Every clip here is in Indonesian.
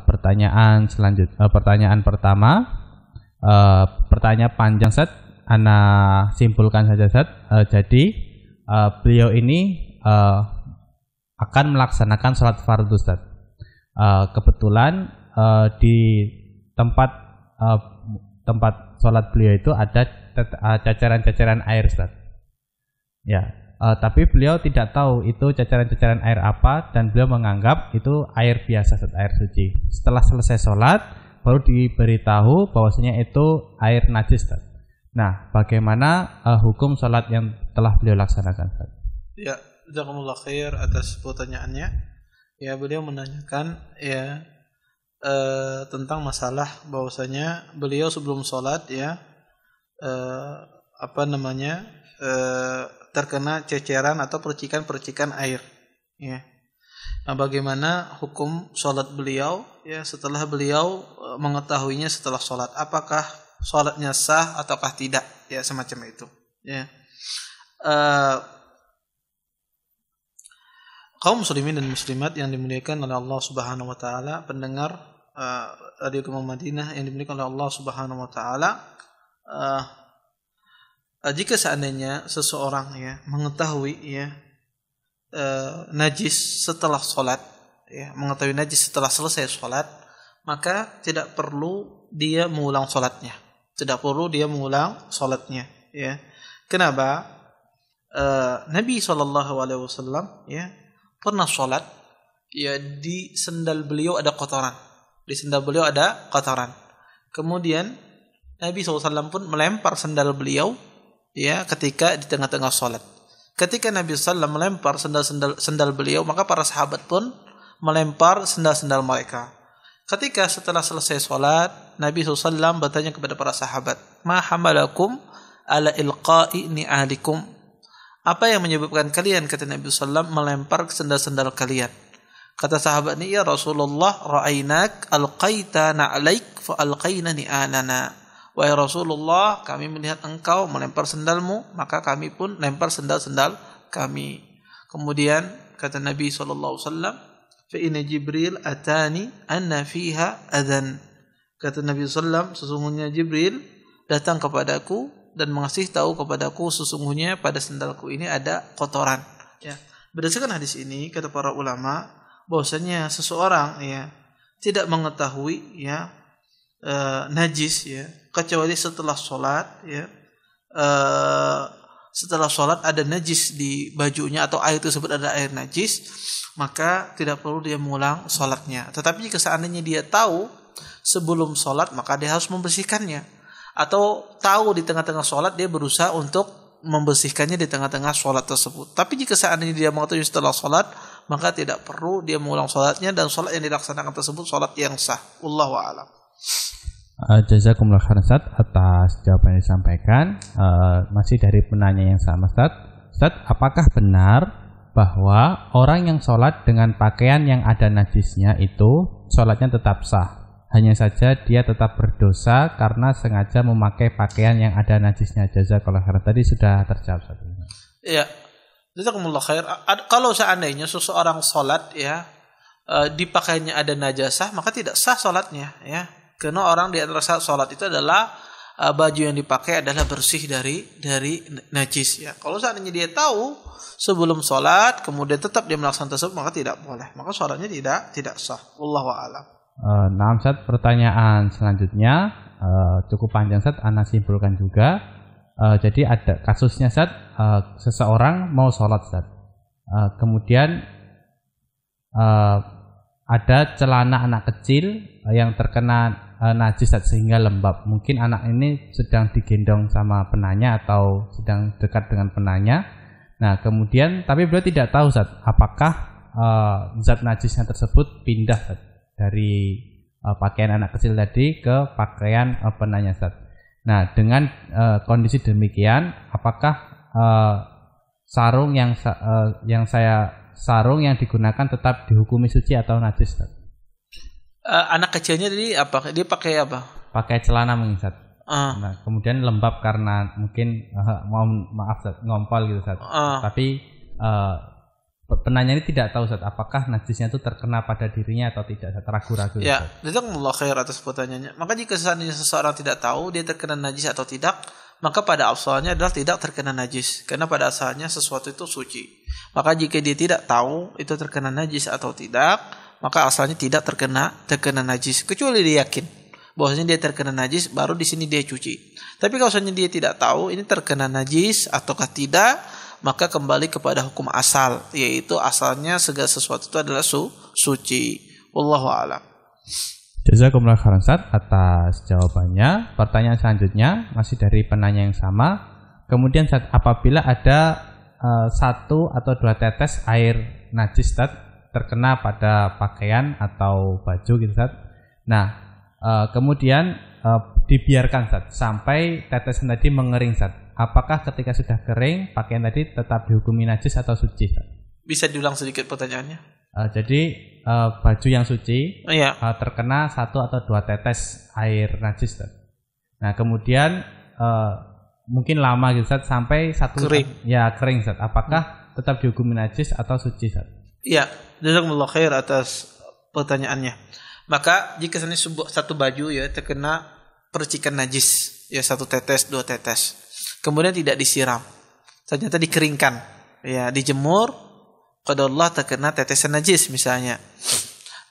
Pertanyaan pertama, pertanyaan panjang Ustaz, ana simpulkan saja Ustaz. Jadi beliau ini akan melaksanakan sholat fardu Ustaz. Kebetulan di tempat sholat beliau itu ada cacaran-cacaran air Ustaz. Ya. Tapi beliau tidak tahu itu cacaran-cacaran air apa, dan beliau menganggap itu air biasa, air suci. Setelah selesai sholat baru diberitahu bahwasanya itu air najis. Nah, bagaimana hukum sholat yang telah beliau laksanakan? Ya, jazakumullah khair atas pertanyaannya. Ya, beliau menanyakan ya tentang masalah bahwasanya beliau sebelum sholat ya terkena ceceran atau percikan-percikan air ya. Nah, bagaimana hukum sholat beliau ya setelah beliau mengetahuinya setelah sholat? Apakah sholatnya sah ataukah tidak ya, semacam itu ya. Kaum muslimin dan muslimat yang dimuliakan oleh Allah Subhanahu wa taala, pendengar Radio Gema Madinah yang dimuliakan oleh Allah Subhanahu wa taala, jika seandainya seseorang ya mengetahui ya najis setelah sholat ya, mengetahui najis setelah selesai sholat, maka tidak perlu dia mengulang sholatnya. Tidak perlu dia mengulang sholatnya ya. Kenapa? Nabi SAW ya pernah sholat ya, di sendal beliau ada kotoran. Di sendal beliau ada kotoran. Kemudian Nabi SAW pun melempar sendal beliau ya ketika di tengah-tengah sholat. Ketika Nabi SAW melempar sendal beliau, maka para sahabat pun melempar sendal-sendal mereka. Ketika setelah selesai sholat, Nabi SAW bertanya kepada para sahabat, "Ma hamalakum ala ilqa'i ni'alikum?" Apa yang menyebabkan kalian, kata Nabi SAW, melempar sendal-sendal kalian? Kata sahabat ini, "Ya Rasulullah, ra'ainak alqaita na'alaik fa alqaina ni'alana." Wahai Rasulullah, kami melihat engkau melempar sendalmu, maka kami pun lempar sendal-sendal kami. Kemudian kata Nabi SAW, fa inna Jibril atani anna fiha adhan. Kata Nabi SAW, sesungguhnya Jibril datang kepadaku dan mengasih tahu kepadaku sesungguhnya pada sendalku ini ada kotoran. Ya. Berdasarkan hadis ini, kata para ulama, bahwasanya seseorang ya tidak mengetahui ya najis ya kecuali setelah sholat ya, setelah sholat ada najis di bajunya atau air tersebut ada air najis, maka tidak perlu dia mengulang sholatnya. Tetapi jika seandainya dia tahu sebelum sholat, maka dia harus membersihkannya, atau tahu di tengah-tengah sholat dia berusaha untuk membersihkannya di tengah-tengah sholat tersebut. Tapi jika seandainya dia mengetahui setelah sholat, maka tidak perlu dia mengulang sholatnya, dan sholat yang dilaksanakan tersebut sholat yang sah. Wallahu a'lam. Jazakumullah khairan Ustaz atas jawaban yang disampaikan. Masih dari penanya yang sama Ustaz. Ustaz, apakah benar bahwa orang yang sholat dengan pakaian yang ada najisnya itu sholatnya tetap sah? Hanya saja dia tetap berdosa karena sengaja memakai pakaian yang ada najisnya. Jazakumullah khairan. Tadi sudah terjawab Ustaz. Ya, jazakumullah khair. Kalau seandainya seseorang sholat ya di pakaiannya ada najasah, maka tidak sah sholatnya ya. Karena orang di antara saat sholat itu adalah baju yang dipakai adalah bersih dari najis ya. Kalau seandainya dia tahu sebelum sholat kemudian tetap dia melaksanakan tersebut, maka tidak boleh, maka sholatnya tidak sah. Wallahu a'lam. Nah Ustaz, pertanyaan selanjutnya cukup panjang Ustaz, ana simpulkan juga. Jadi ada kasusnya Ustaz, seseorang mau sholat Ustaz, kemudian ada celana anak kecil yang terkena najis sehingga lembab. Mungkin anak ini sedang digendong sama penanya atau sedang dekat dengan penanya. Nah kemudian tapi beliau tidak tahu Ustaz, apakah zat najisnya tersebut pindah Ustaz, dari pakaian anak kecil tadi ke pakaian penanya Ustaz. Nah dengan kondisi demikian, apakah sarung yang digunakan tetap dihukumi suci atau najis Ustaz? Anak kecilnya jadi apa? Dia pakai apa? Pakai celana mungkin Ustaz. Nah, kemudian lembab karena mungkin ngompol gitu Ustaz. Tapi penanya ini tidak tahu Ustaz, apakah najisnya itu terkena pada dirinya atau tidak, Ustaz, ragu-ragu. Ya, jazakumullah khair atas pertanyaannya. Maka jika seandainya seseorang tidak tahu dia terkena najis atau tidak, maka pada asalnya adalah tidak terkena najis. Karena pada asalnya sesuatu itu suci. Maka jika dia tidak tahu itu terkena najis atau tidak, maka asalnya tidak terkena najis. Kecuali dia yakin bahwasanya dia terkena najis, baru di sini dia cuci. Tapi kalau seandainya dia tidak tahu ini terkena najis ataukah tidak, maka kembali kepada hukum asal, yaitu asalnya segala sesuatu itu adalah suci. Wallahu a'lam. Jazakumullah khairan Ustaz atas jawabannya. Pertanyaan selanjutnya masih dari penanya yang sama. Kemudian Ustaz, apabila ada 1 atau 2 tetes air najis Ustaz terkena pada pakaian atau baju gitu Ustaz. Nah, kemudian dibiarkan Ustaz sampai tetesan tadi mengering Ustaz. Apakah ketika sudah kering pakaian tadi tetap dihukumi najis atau suci Ustaz? Bisa diulang sedikit pertanyaannya? Jadi baju yang suci Iya. Terkena 1 atau 2 tetes air najis Ustaz. Nah, kemudian mungkin lama gitu Ustaz sampai kering. Kering Ustaz. Apakah tetap dihukumi najis atau suci Ustaz? Iya, jazakumullah khair atas pertanyaannya. Maka jika satu baju ya terkena percikan najis, ya 1 tetes, 2 tetes, kemudian tidak disiram, ternyata dikeringkan, ya dijemur, qadarullah terkena tetesan najis misalnya,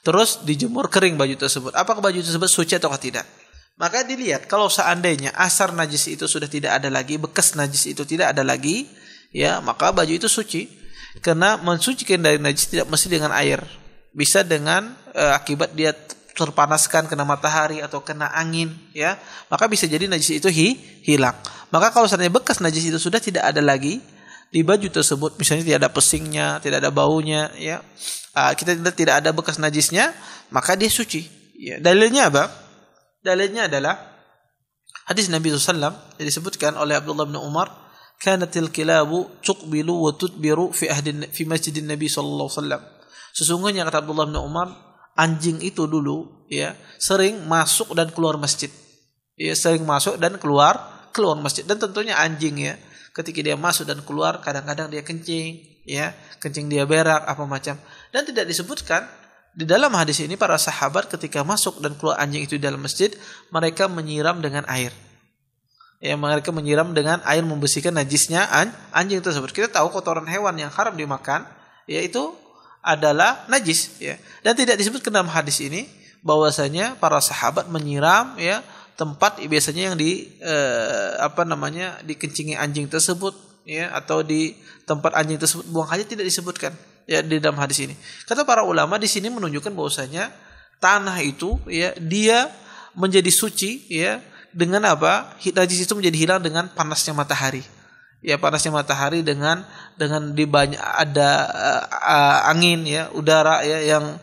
terus dijemur kering baju tersebut, apakah baju tersebut suci atau tidak? Maka dilihat, kalau seandainya asar najis itu sudah tidak ada lagi, bekas najis itu tidak ada lagi, ya maka baju itu suci. Karena mensucikan dari najis tidak mesti dengan air, bisa dengan akibat dia terpanaskan kena matahari atau kena angin, ya maka bisa jadi najis itu hilang. Maka kalau seandainya bekas najis itu sudah tidak ada lagi di baju tersebut, misalnya tidak ada pesingnya, tidak ada baunya, ya kita tidak ada bekas najisnya, maka dia suci. Ya, dalilnya apa? Dalilnya adalah hadis Nabi SAW yang disebutkan oleh Abdullah bin Umar, kanatil kilabu tuqbilu wa tudbiru fi masjidin Nabi sallallahu alaihi wasallam. Sesungguhnya kata Abdullah bin Umar, anjing itu dulu ya sering masuk dan keluar masjid. Ya, sering masuk dan keluar masjid. Dan tentunya anjing ya, ketika dia masuk dan keluar kadang-kadang dia kencing, ya, kencing dia berak apa macam. Dan tidak disebutkan di dalam hadis ini para sahabat ketika masuk dan keluar anjing itu di dalam masjid, mereka menyiram dengan air. Ya, mereka menyiram dengan air membersihkan najisnya anjing tersebut. Kita tahu kotoran hewan yang haram dimakan, yaitu adalah najis, ya. Dan tidak disebutkan dalam hadis ini bahwasanya para sahabat menyiram ya tempat biasanya yang dikencingi anjing tersebut, ya, atau di tempat anjing tersebut buang hajat, tidak disebutkan ya di dalam hadis ini. Kata para ulama di sini menunjukkan bahwasanya tanah itu ya dia menjadi suci ya dengan apa? Najis itu menjadi hilang dengan panasnya matahari. Ya, panasnya matahari dengan di banyak ada angin ya, udara ya yang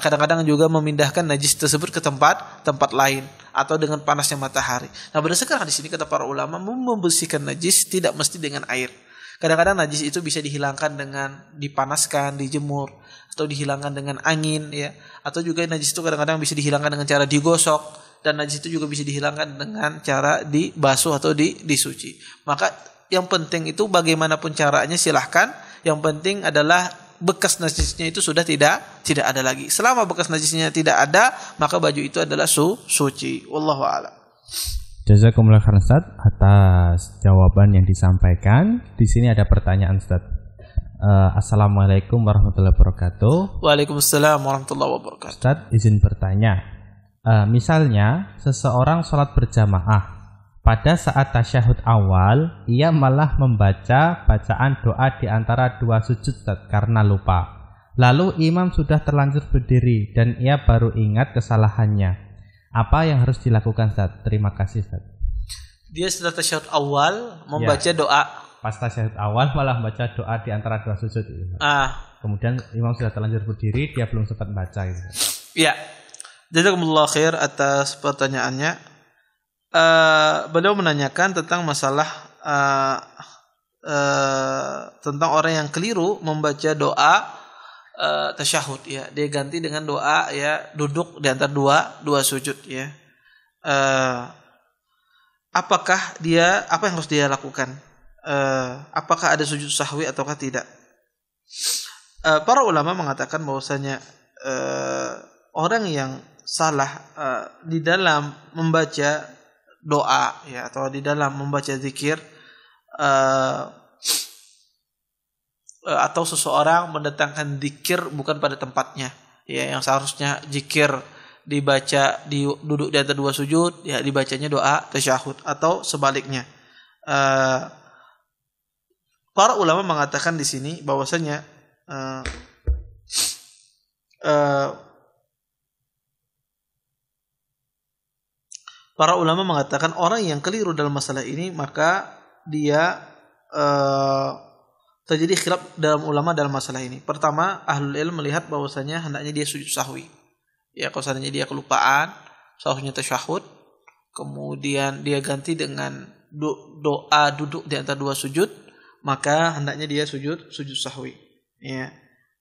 kadang-kadang juga memindahkan najis tersebut ke tempat lain, atau dengan panasnya matahari. Nah, berdasarkan hadis ini kata para ulama, membersihkan najis tidak mesti dengan air. Kadang-kadang najis itu bisa dihilangkan dengan dipanaskan, dijemur, atau dihilangkan dengan angin ya, atau juga najis itu kadang-kadang bisa dihilangkan dengan cara digosok, dan najis itu juga bisa dihilangkan dengan cara dibasuh atau disuci. Maka yang penting itu bagaimanapun caranya silahkan. Yang penting adalah bekas najisnya itu sudah tidak ada lagi. Selama bekas najisnya tidak ada, maka baju itu adalah suci. Wallahu a'lam. Jazakumullah khairan Ustaz atas jawaban yang disampaikan. Di sini ada pertanyaan Ustaz. Assalamualaikum warahmatullahi wabarakatuh. Waalaikumsalam warahmatullahi wabarakatuh. Ustaz, izin bertanya. Misalnya seseorang sholat berjamaah. Pada saat tasyahud awal, ia malah membaca bacaan doa di antara 2 sujud Ustaz, karena lupa. Lalu imam sudah terlanjur berdiri dan ia baru ingat kesalahannya. Apa yang harus dilakukan Ustaz? Terima kasih Ustaz. Dia setelah tasyahud awal membaca doa. Pas tasyahud awal malah membaca doa di antara 2 sujud itu. Kemudian imam sudah terlanjur berdiri, dia belum sempat baca gitu. Iya. Jazakumullah khair atas pertanyaannya. Beliau menanyakan tentang masalah tentang orang yang keliru membaca doa tasyahud ya, dia ganti dengan doa ya duduk di antara dua sujud ya. Apa yang harus dia lakukan? Apakah ada sujud sahwi ataukah tidak? Para ulama mengatakan bahwasanya orang yang salah di dalam membaca doa ya atau di dalam membaca zikir atau seseorang mendatangkan zikir bukan pada tempatnya ya, yang seharusnya zikir dibaca duduk di antara dua sujud ya dibacanya doa tasyahud atau sebaliknya. Para ulama mengatakan di sini bahwasanya para ulama mengatakan orang yang keliru dalam masalah ini maka dia terjadi khilaf dalam ulama dalam masalah ini. Pertama, ahlul ilm melihat bahwasanya hendaknya dia sujud sahwi. Ya, kalau seandainya dia kelupaan, sahwnya tasyahud, kemudian dia ganti dengan doa duduk di antara dua sujud, maka hendaknya dia sujud sahwi. Ya.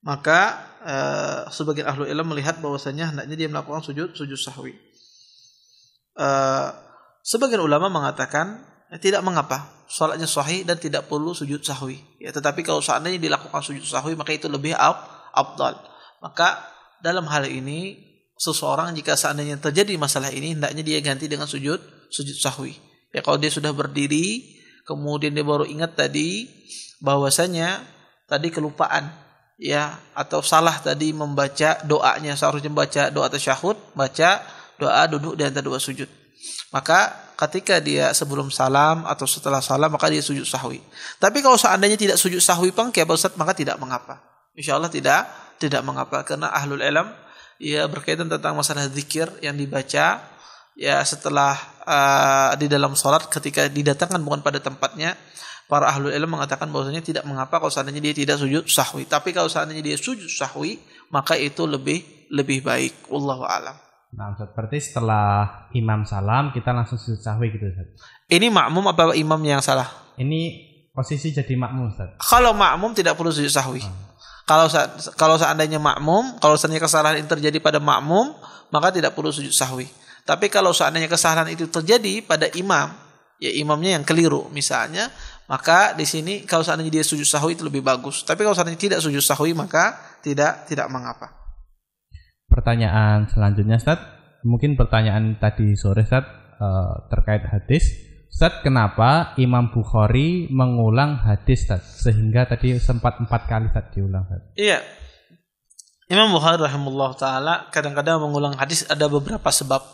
Maka sebagian ahlul ilm melihat bahwasanya hendaknya dia melakukan sujud sahwi. Sebagian ulama mengatakan tidak mengapa, salatnya sahih dan tidak perlu sujud sahwi. Ya, tetapi kalau seandainya dilakukan sujud sahwi maka itu lebih afdal. Maka dalam hal ini seseorang jika seandainya terjadi masalah ini hendaknya dia ganti dengan sujud sahwi. Ya, kalau dia sudah berdiri kemudian dia baru ingat tadi bahwasanya tadi kelupaan ya atau salah tadi membaca doanya, seharusnya membaca doa tasyahud, baca doa duduk di antara dua sujud. Maka ketika dia sebelum salam atau setelah salam maka dia sujud sahwi. Tapi kalau seandainya tidak sujud sahwi pun ya Ustaz, maka tidak mengapa. Insyaallah tidak mengapa karena ahlul ilm ya berkaitan tentang masalah zikir yang dibaca ya setelah di dalam salat ketika didatangkan bukan pada tempatnya, para ahlul ilm mengatakan bahwasanya tidak mengapa kalau seandainya dia tidak sujud sahwi. Tapi kalau seandainya dia sujud sahwi maka itu lebih baik. Wallahu a'lam. Nah, Ustaz, berarti setelah imam salam kita langsung sujud sahwi gitu, Ustaz. Ini makmum apa imam yang salah? Ini posisi jadi makmum, Ustaz. Kalau makmum tidak perlu sujud sahwi. Kalau seandainya makmum, kalau seandainya kesalahan itu terjadi pada makmum, maka tidak perlu sujud sahwi. Tapi kalau seandainya kesalahan itu terjadi pada imam, ya imamnya yang keliru misalnya, maka di sini kalau seandainya dia sujud sahwi itu lebih bagus. Tapi kalau seandainya tidak sujud sahwi maka tidak mengapa. Pertanyaan selanjutnya, Ustaz. Mungkin pertanyaan tadi sore, Ustaz, terkait hadis. Ustaz, kenapa Imam Bukhari mengulang hadis, Ustaz? Sehingga tadi sempat 4 kali Ustaz diulang, Ustaz. Iya. Imam Bukhari rahimahullah ta'ala kadang-kadang mengulang hadis ada beberapa sebab.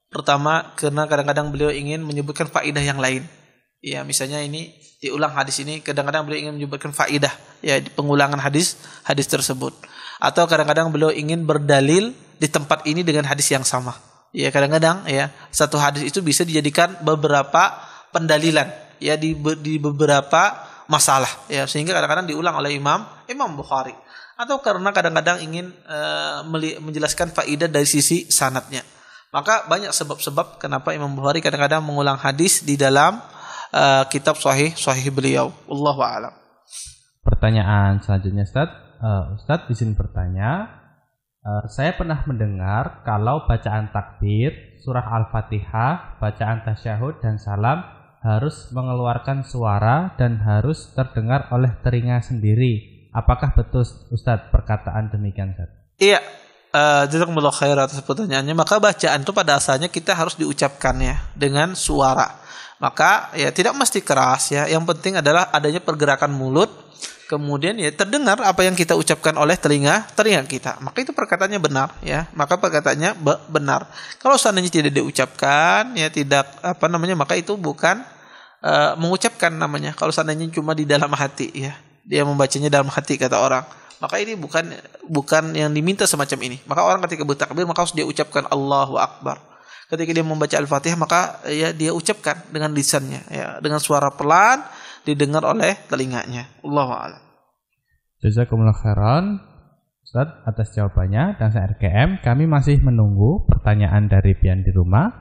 Pertama, karena kadang-kadang beliau ingin menyebutkan faidah yang lain. Ya, misalnya ini diulang hadis ini kadang-kadang beliau ingin menyebutkan faidah ya di pengulangan hadis tersebut. Atau kadang-kadang beliau ingin berdalil di tempat ini dengan hadis yang sama. Ya, kadang-kadang ya satu hadis itu bisa dijadikan beberapa pendalilan ya di beberapa masalah ya, sehingga kadang-kadang diulang oleh Imam Bukhari. Atau karena kadang-kadang ingin menjelaskan faidah dari sisi sanadnya. Maka banyak sebab-sebab kenapa Imam Bukhari kadang-kadang mengulang hadis di dalam kitab sahih beliau. Wallahu a'lam. Pertanyaan selanjutnya, Ustaz. Ustaz izin bertanya, saya pernah mendengar kalau bacaan takbir, surah Al-Fatihah, bacaan tasyahud dan salam harus mengeluarkan suara dan harus terdengar oleh telinga sendiri. Apakah betul, Ustaz, perkataan demikian, Ustaz? Iya, jazakumullah khair atas pertanyaannya. Maka bacaan itu pada asalnya kita harus diucapkan ya dengan suara. Maka ya tidak mesti keras ya. Yang penting adalah adanya pergerakan mulut. Kemudian ya terdengar apa yang kita ucapkan oleh telinga kita. Maka itu perkataannya benar ya. Maka perkataannya benar. Kalau seandainya tidak diucapkan ya tidak maka itu bukan mengucapkan namanya. Kalau seandainya cuma di dalam hati ya. Dia membacanya dalam hati kata orang. Maka ini bukan yang diminta semacam ini. Maka orang ketika bertakbir maka harus dia ucapkan Allahu Akbar. Ketika dia membaca Al-Fatihah maka ya dia ucapkan dengan lisannya ya, dengan suara pelan didengar oleh telinganya. Allahu a'lam. Jazakumullah khairan, Ustaz, atas jawabannya. Dan saya RKM, kami masih menunggu pertanyaan dari pian di rumah.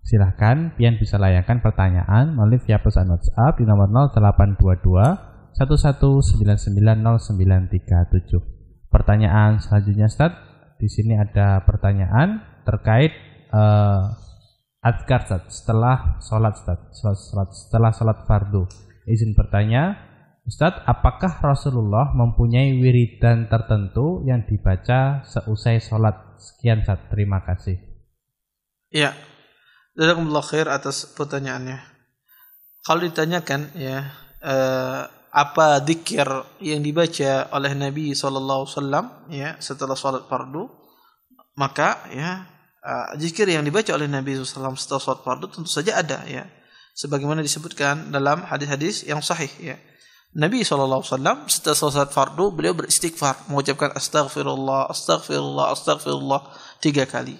Silahkan pian bisa layangkan pertanyaan melalui via pesan WhatsApp di nomor 0822 11990937. Pertanyaan selanjutnya, Ustaz. Di sini ada pertanyaan terkait azkar, Ustaz, setelah sholat, Ustaz, setelah sholat fardu. Izin bertanya, Ustadz, apakah Rasulullah mempunyai wiridan tertentu yang dibaca seusai sholat? Sekian Ustadz, terima kasih. Ya, jazakumullah khair atas pertanyaannya. Kalau ditanyakan ya, apa zikir yang dibaca oleh Nabi SAW ya setelah sholat fardu, maka ya zikir yang dibaca oleh Nabi SAW setelah sholat fardu tentu saja ada ya, sebagaimana disebutkan dalam hadis-hadis yang sahih ya. Nabi SAW setelah sholat fardu beliau beristighfar, mengucapkan astaghfirullah, astaghfirullah, astaghfirullah 3 kali.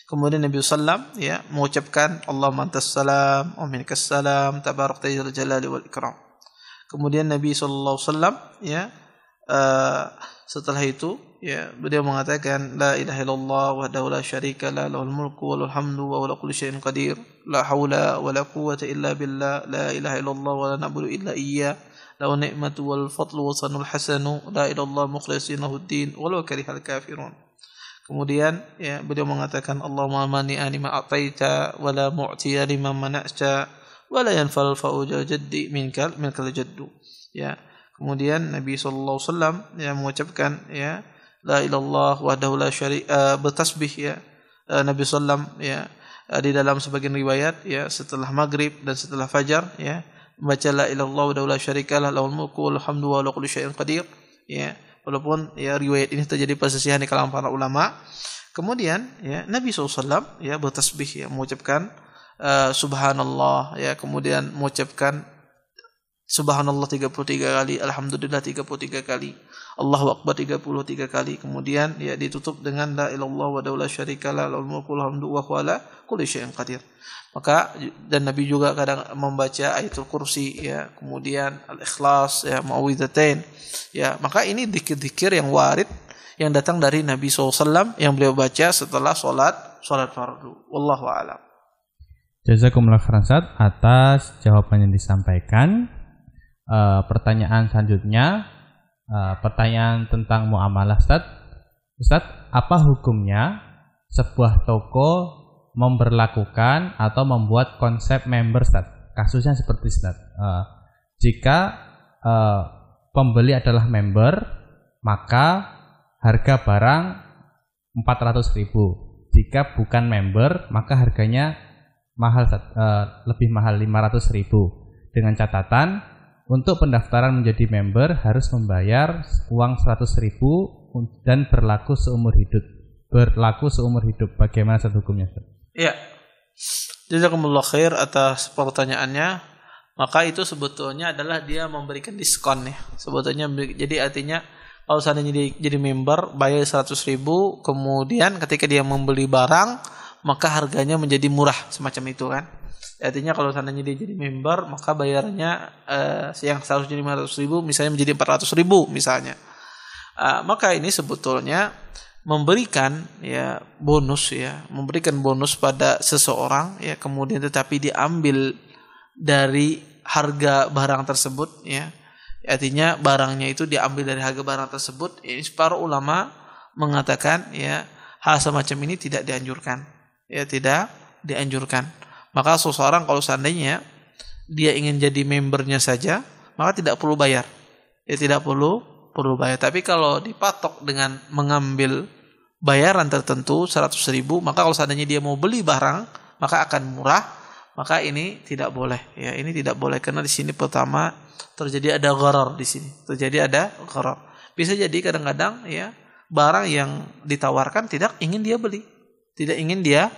Kemudian Nabi SAW ya mengucapkan Allahumma antas salam wa minkas salam tabarakta dzal jalali wal ikram. Kemudian Nabi SAW ya setelah itu ya beliau mengatakan la ilaha illallah wahdahu la syarika la lahul mulku wa lahul hamdu wa huwa ala kulli syai'in qadir la haula wa la quwwata illa billah la ilaha illallah wa la na'budu illa iyyah lahu ni'matu wal fadlu wa sanul hasanu la ilallah mukhlishina lahud-din walau karihal kafirun. Kemudian ya beliau mengatakan Allahumma mani'a lima a'taita wa la mu'tiya lima mana'ta wa la yanfa'ul fa'uja jaddi minkal jaddu. Ya. Kemudian Nabi sallallahu alaihi wasallam ya mengucapkan ya la ilallah wahdahu la syarika bertasbih ya. Nabi sallam ya di dalam sebagian riwayat ya setelah maghrib dan setelah fajar ya baca la ilallah wa la syarikalah lahul mulku wal hamdu wa ala kulli syai'in qadir ya, walaupun ya riwayat ini terjadi perselisihan di kalangan para ulama. Kemudian ya Nabi SAW ya bertasbih ya mengucapkan subhanallah ya, kemudian mengucapkan subhanallah 33 kali, alhamdulillah 33 kali, Allahu akbar 33 kali. Kemudian ya ditutup dengan la ilallah wa la syarikalah lahul mulku wal hamdu wa huwa ala kulli syai'in qadir. Maka dan Nabi juga kadang membaca ayatul kursi ya, kemudian al-ikhlas ya, muawwidzatain ya. Maka ini zikir-zikir yang warid yang datang dari Nabi SAW yang beliau baca setelah sholat fardu. Wallahu a'lam. Jazakumullah khairan Ustaz atas jawaban yang disampaikan. Pertanyaan selanjutnya, pertanyaan tentang muamalah Ustaz. Ustaz, apa hukumnya sebuah toko memberlakukan atau membuat konsep member Ustaz? Kasusnya seperti Ustaz, jika pembeli adalah member, maka harga barang 400.000. Jika bukan member, maka harganya mahal Ustaz, lebih mahal 500.000. Dengan catatan untuk pendaftaran menjadi member harus membayar uang 100.000 dan berlaku seumur hidup. Bagaimana Ustaz hukumnya Ustaz? Ya, jazakumullah khair atas pertanyaannya. Maka itu sebetulnya adalah dia memberikan diskon ya. Sebetulnya jadi artinya kalau seandainya dia jadi member bayar 100.000, kemudian ketika dia membeli barang maka harganya menjadi murah semacam itu kan. Artinya kalau seandainya dia jadi member maka bayarnya yang seharusnya 500.000 misalnya menjadi 400.000 misalnya. Maka ini sebetulnya memberikan ya bonus ya, memberikan bonus pada seseorang ya, kemudian tetapi diambil dari harga barang tersebut ya. Artinya barangnya itu diambil dari harga barang tersebut. Ini para ulama mengatakan ya hal semacam ini tidak dianjurkan. Ya tidak dianjurkan. Maka seseorang kalau seandainya dia ingin jadi membernya saja, maka tidak perlu bayar. Ya tidak perlu bayar. Tapi kalau dipatok dengan mengambil bayaran tertentu 100.000, maka kalau seandainya dia mau beli barang maka akan murah, maka ini tidak boleh. Ya, ini tidak boleh karena di sini pertama terjadi ada gharar di sini. Terjadi ada gharar. Bisa jadi kadang-kadang ya barang yang ditawarkan tidak ingin dia beli. Tidak ingin dia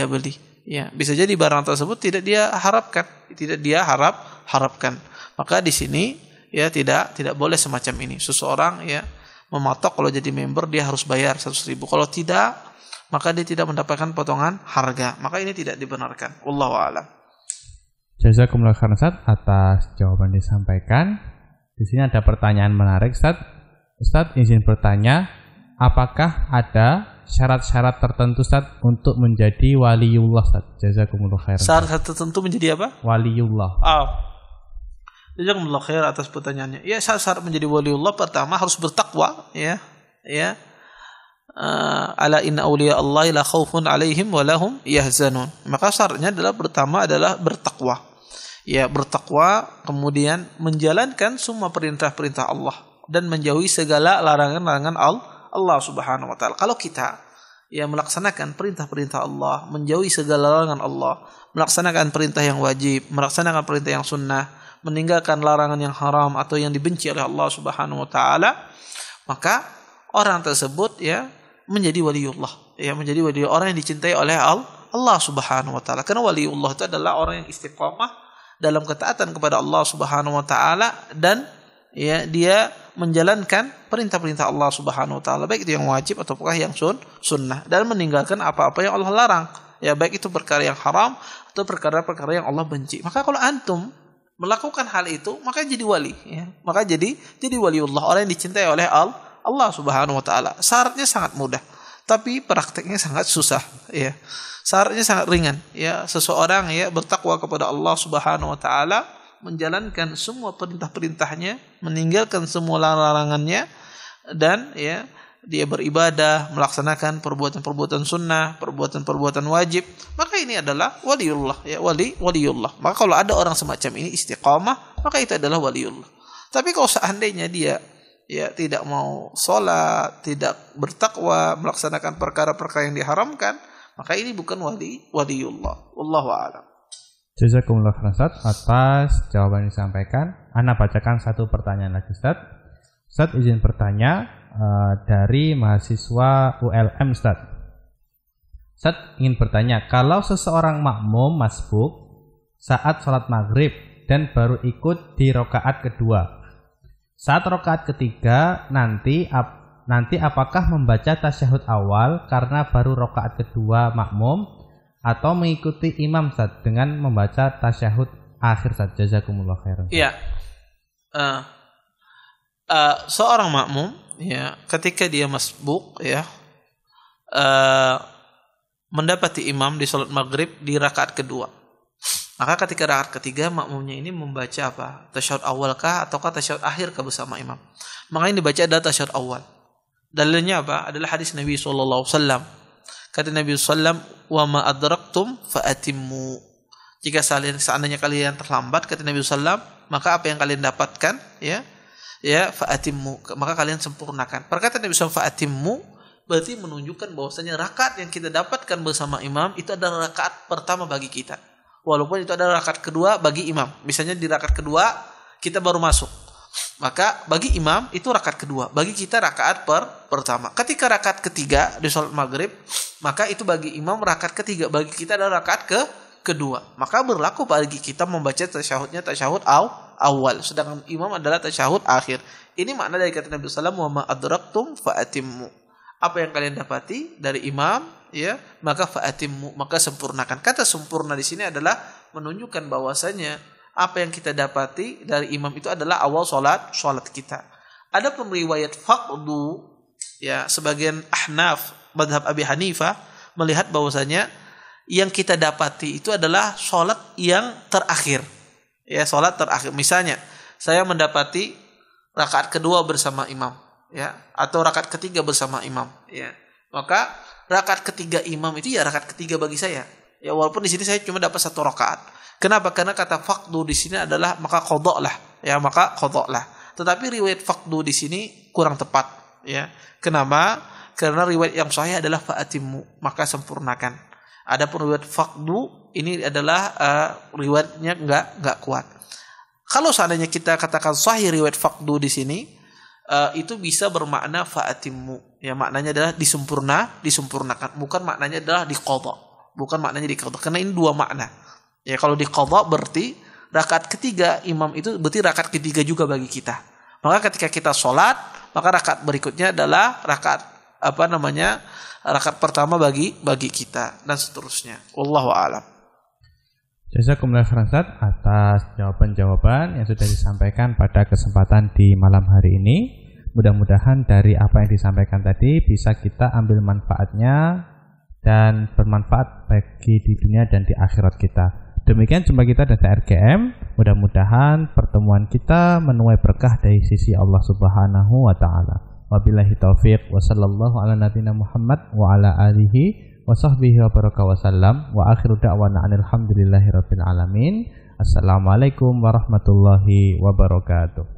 beli. Ya, bisa jadi barang tersebut tidak dia harapkan, harapkan. Maka di sini ya tidak boleh semacam ini. Seseorang ya mematok kalau jadi member dia harus bayar 100.000. Kalau tidak, maka dia tidak mendapatkan potongan harga. Maka ini tidak dibenarkan. Wallahu a'lam. Jazakumullah khairan Ustaz atas jawaban disampaikan. Di sini ada pertanyaan menarik Ustaz. Ustaz izin bertanya, apakah ada syarat-syarat tertentu Ustaz untuk menjadi waliullah Ustaz? Jazakumullah khairan. Syarat tertentu menjadi apa? Waliullah. Jazakumullah khair atas pertanyaannya. Ya, syarat menjadi waliullah pertama harus bertakwa ya. Ala inna awliya Allah la khaufun alaihim wa lahum yahzanun. Maka syaratnya adalah pertama adalah bertakwa. ya bertakwa, kemudian menjalankan semua perintah-perintah Allah dan menjauhi segala larangan-larangan Allah Subhanahu wa taala. Kalau kita ya melaksanakan perintah-perintah Allah, menjauhi segala larangan Allah, melaksanakan perintah yang wajib, melaksanakan perintah yang sunnah, meninggalkan larangan yang haram atau yang dibenci oleh Allah Subhanahu wa taala, maka orang tersebut ya menjadi waliullah, ya menjadi waliullah, orang yang dicintai oleh Allah Subhanahu wa taala. Karena waliullah itu adalah orang yang istiqamah dalam ketaatan kepada Allah Subhanahu wa taala dan ya dia menjalankan perintah-perintah Allah Subhanahu wa taala, baik itu yang wajib ataupun yang sunnah, dan meninggalkan apa-apa yang Allah larang, ya baik itu perkara yang haram atau perkara-perkara yang Allah benci. Maka kalau antum melakukan hal itu, maka jadi wali, ya. Maka jadi waliullah, orang yang dicintai oleh Allah Subhanahu wa taala. Syaratnya sangat mudah, tapi prakteknya sangat susah, ya. Syaratnya sangat ringan, ya. Seseorang ya bertakwa kepada Allah Subhanahu wa taala, menjalankan semua perintah-perintahnya, meninggalkan semua larangannya, dan ya dia beribadah, melaksanakan perbuatan-perbuatan sunnah, perbuatan-perbuatan wajib, maka ini adalah waliullah, ya waliullah. Maka kalau ada orang semacam ini istiqamah, maka itu adalah waliullah. Tapi kalau seandainya dia ya tidak mau sholat, tidak bertakwa, melaksanakan perkara-perkara yang diharamkan, maka ini bukan waliullah. Wallahu a'lam. Jazakumullah khairan Ustaz atas jawaban yang disampaikan. Ana bacakan satu pertanyaan lagi Ustaz. Ustaz izin bertanya dari mahasiswa ULM Ustaz. Ustaz ingin bertanya, kalau seseorang makmum masbuk saat sholat maghrib dan baru ikut di rakaat kedua, saat rakaat ketiga nanti apakah membaca tasyahud awal karena baru rakaat kedua makmum, atau mengikuti imam Ustaz dengan membaca tasyahud akhir Ustaz? Jazakumullah khairan. Iya. Seorang makmum ya ketika dia masbuk ya mendapati imam di salat maghrib di rakaat kedua. Maka ketika rakaat ketiga makmumnya ini membaca apa? Tasyahud awal kah ataukah tasyahud akhir kah bersama imam? Maka yang dibaca adalah tasyahud awal. Dalilnya apa? Adalah hadis Nabi sallallahu alaihi wasallam. Kata Nabi sallam, "Wa ma adraktum fa atimmu." Jika seandainya kalian terlambat, kata Nabi sallam, maka apa yang kalian dapatkan ya fa atimmu, maka kalian sempurnakan. Perkataan Nabi sallam fa atimmu berarti menunjukkan bahwasanya rakaat yang kita dapatkan bersama imam itu adalah rakaat pertama bagi kita. Walaupun itu adalah rakaat kedua bagi imam. Misalnya di rakaat kedua kita baru masuk, maka bagi imam itu rakaat kedua, bagi kita rakaat pertama. Ketika rakaat ketiga di salat maghrib, maka itu bagi imam rakaat ketiga, bagi kita adalah rakaat kedua. Maka berlaku bagi kita membaca tasyahudnya tasyahud awal, sedangkan imam adalah tasyahud akhir. Ini makna dari kata Nabi sallallahu alaihi wasallam, "Wa ma adraktum fa atimmu." Apa yang kalian dapati dari imam ya, maka fa atimmu, maka sempurnakan. Kata sempurna di sini adalah menunjukkan bahwasanya apa yang kita dapati dari imam itu adalah awal salat kita. Ada riwayat faqdu ya, sebagian Ahnaf mazhab Abi Hanifah melihat bahwasanya yang kita dapati itu adalah salat yang terakhir. Ya, salat terakhir. Misalnya, saya mendapati rakaat kedua bersama imam ya, atau rakaat ketiga bersama imam ya. Maka rakaat ketiga imam itu ya rakaat ketiga bagi saya. Ya, walaupun di sini saya cuma dapat satu rakaat. Kenapa? Karena kata faqdu di sini adalah maka qadha lah, ya maka qadha lah. Tetapi riwayat faqdu di sini kurang tepat, ya. Kenapa? Karena riwayat yang sahih adalah fa'atimmu, maka sempurnakan. Adapun riwayat faqdu ini adalah riwayatnya enggak kuat. Kalau seandainya kita katakan sahih riwayat faqdu di sini, itu bisa bermakna fa'atimmu. Ya, maknanya adalah disempurnakan, bukan maknanya adalah diqadha. Bukan maknanya diqadha. Karena ini dua makna. Ya, kalau diqadha berarti rakaat ketiga imam itu berarti rakaat ketiga juga bagi kita. Maka ketika kita sholat, maka rakaat berikutnya adalah rakaat rakaat pertama bagi kita dan seterusnya. Wallahu a'lam. Jazakumullah khairan Ustaz atas jawaban-jawaban yang sudah disampaikan pada kesempatan di malam hari ini. Mudah-mudahan dari apa yang disampaikan tadi bisa kita ambil manfaatnya dan bermanfaat bagi di dunia dan di akhirat kita. Demikian jumpa kita dari RGM. Mudah-mudahan pertemuan kita menuai berkah dari sisi Allah Subhanahu wa taala. Wabillahi taufiq wa sallallahu ala nabiyyina Muhammad wa ala alihi wa sahbihi wa baraka wa sallam wa akhiru da'wana alhamdulillahi rabbil alamin. Assalamualaikum warahmatullahi wabarakatuh.